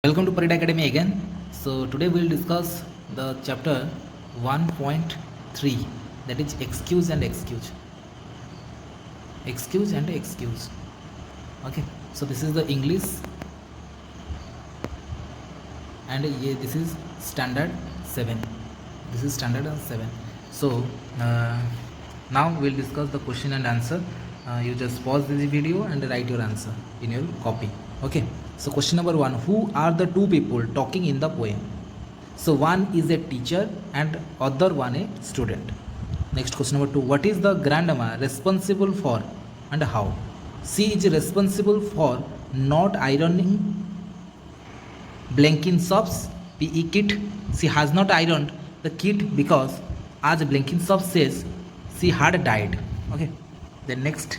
Welcome to Parida Academy again. So today we will discuss the chapter 1.3, that is excuse and excuse. Excuse and excuse. Okay, so this is the English and this is standard 7. This is standard 7. So now we'll discuss the question and answer. You just pause this video and write your answer in your copy. Okay, so question number 1, who are the two people talking in the poem? So one is a teacher and other one a student. Next question number 2, what is the grandma responsible for and how? She is responsible for not ironing Blenkinsop's PE kit. She has not ironed the kit because, as Blenkinsop says, she had died. Okay. Then next,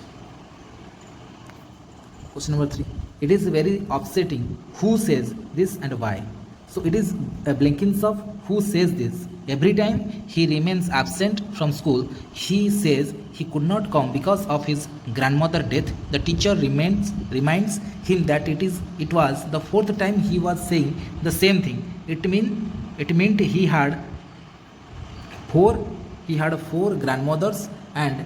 question number 3. It is very upsetting. Who says this and why? So it is Blenkinsop who says this. Every time he remains absent from school, he says he could not come because of his grandmother's death. The teacher reminds him that it was the 4th time he was saying the same thing. It meant he had four grandmothers and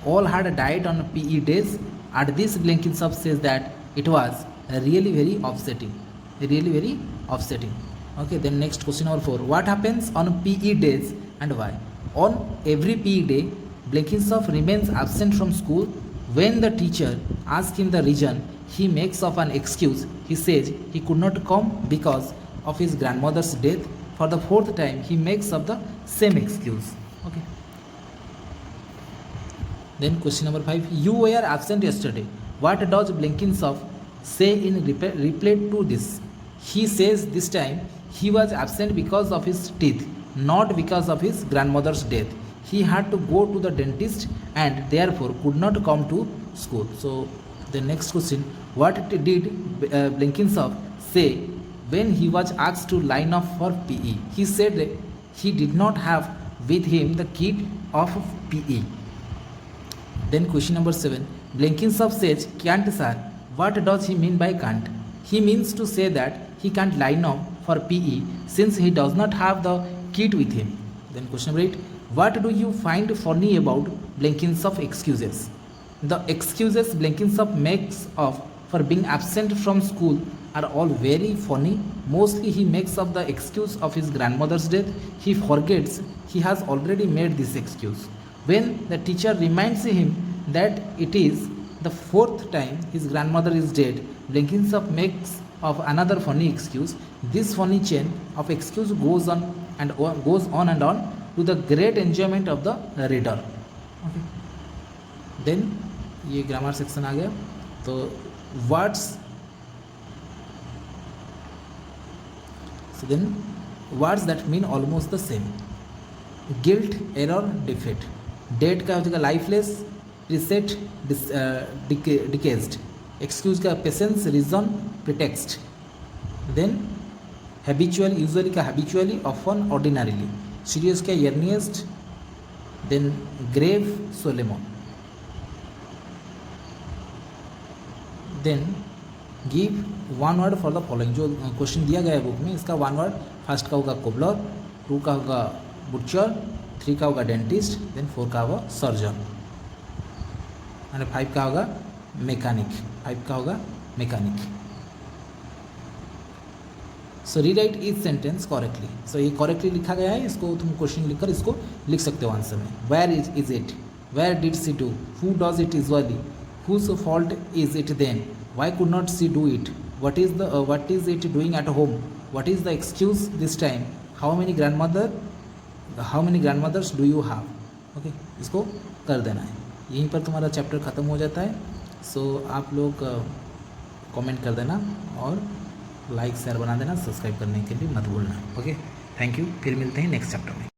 all had died on PE days. At this, Blenkinsop says that it was really very upsetting. Okay, then next question number 4. What happens on PE days and why? On every PE day, Blenkinsop remains absent from school. When the teacher asks him the reason, he makes up an excuse. He says he could not come because of his grandmother's death. For the 4th time, he makes up the same excuse. Okay. Then question number 5. You were absent yesterday. What does Blenkinsop say in reply to this? He says this time he was absent because of his teeth, not because of his grandmother's death. He had to go to the dentist and therefore could not come to school. So the next question, what did Blenkinsop say when he was asked to line up for PE? He said he did not have with him the kit of PE. Then question number 7. Blenkinsop says, can't sir. What does he mean by can't? He means to say that he can't line up for PE since he does not have the kit with him. Then question number 8. What do you find funny about Blenkinsop's excuses? The excuses Blenkinsop makes up for being absent from school are all very funny. Mostly he makes up the excuse of his grandmother's death. He forgets he has already made this excuse. When the teacher reminds him that it is the 4th time his grandmother is dead, Blenkinsop makes of another funny excuse. This funny chain of excuse goes on and on to the great enjoyment of the reader. Okay. Then ये grammar section आ गया. तो words, so then words that mean almost the same. Guilt, error, defeat. Dead का हो जाएगा lifeless, preset, decayed. Excuse का patience, reason, pretext. Then habitual, usually का habitually, often, ordinarily. Serious का earliest. Then grave, solemn. Then give one word for the following. जो question दिया गया है बुक में, इसका वन वर्ड. फर्स्ट का होगा कोबलर, 2 का होगा बुचर, 3 का होगा डेंटिस्ट, देन 4 का होगा सर्जन एंड 5 का होगा मैकेनिक. सो रीराइट ईच सेंटेंस करेक्टली. सो ये करेक्टली लिखा गया है, इसको तुम क्वेश्चन लिखकर इसको लिख सकते हो आंसर में. Where is it, where did she do, who does it usually, whose fault is it then, why could not she do it, what is it doing at home, what is the excuse this time, how many grandmothers do you have. Okay, इसको कर देना है. यहीं पर तुम्हारा chapter ख़त्म हो जाता है. सो आप लोग कमेंट कर देना और लाइक शेयर बना देना, सब्सक्राइब करने के लिए मत भूलना. Okay, thank you. फिर मिलते हैं नेक्स्ट चैप्टर में.